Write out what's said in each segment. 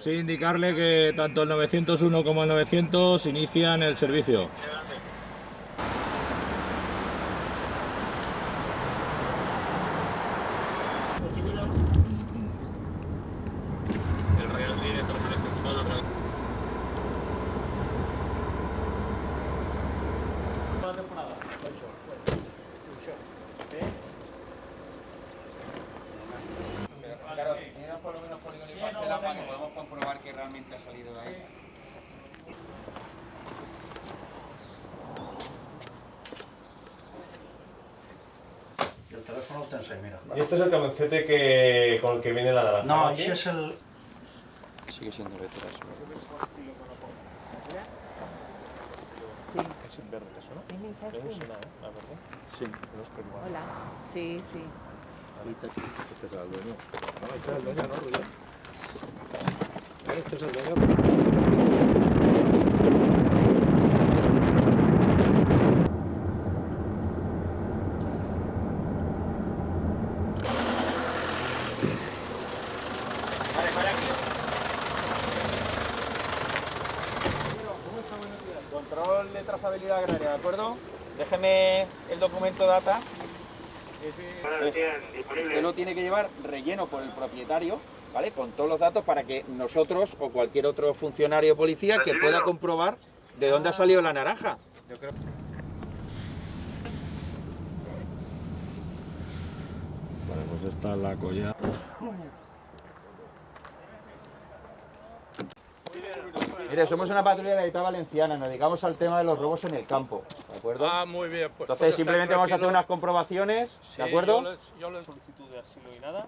Sí, indicarle que tanto el 901 como el 900 inician el servicio. Claro, tiene por lo menos polígono y parcela para que podamos comprobar que realmente ha salido de ahí. I el telèfon el tens ahí, mira. Y este es el cabencete con el que viene la naranja. No, aquí. això és el... Sigue siendo veterano. Sí. Es el verde, eso, ¿no? Es mi jefe. No sé nada, la verdad. Sí. No es peruano. Hola. Sí, sí. Este es el dueño. No, este es el dueño, ¿no, Rubén? Este es el dueño. Vale, para aquí. Control de trazabilidad agraria, ¿de acuerdo? Déjeme el documento data. Usted lo tiene que llevar relleno por el propietario, ¿vale? Con todos los datos para que nosotros o cualquier otro funcionario policía que pueda comprobar de dónde ha salido la naranja. Vale, pues esta es la collada. Mire, somos una patrulla de la Unidad Valenciana, nos dedicamos al tema de los robos en el campo, ¿de acuerdo? Ah, muy bien. Pues Entonces simplemente vamos a hacer unas comprobaciones, ¿de acuerdo? Yo le Solicitud de asilo y nada.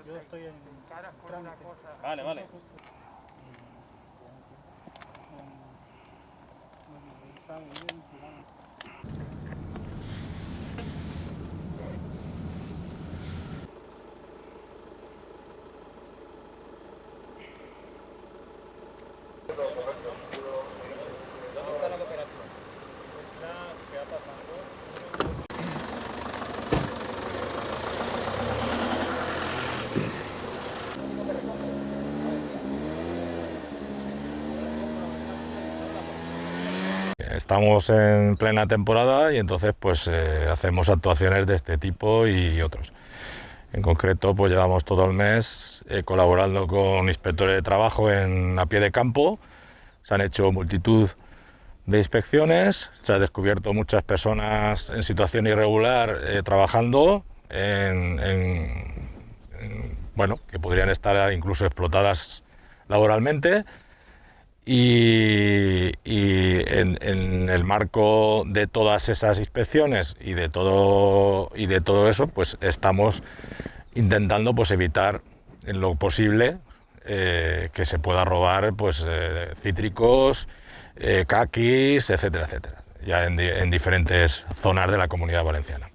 yo estoy en Vale, vale. Estamos en plena temporada y entonces pues hacemos actuaciones de este tipo y otros. En concreto pues llevamos todo el mes colaborando con inspectores de trabajo a pie de campo. Se han hecho multitud de inspecciones, se han descubierto muchas personas en situación irregular trabajando bueno, que podrían estar incluso explotadas laboralmente. Y en el marco de todas esas inspecciones y de todo eso, pues estamos intentando pues evitar en lo posible que se pueda robar pues cítricos, caquis, etcétera, etcétera, ya en diferentes zonas de la Comunidad Valenciana.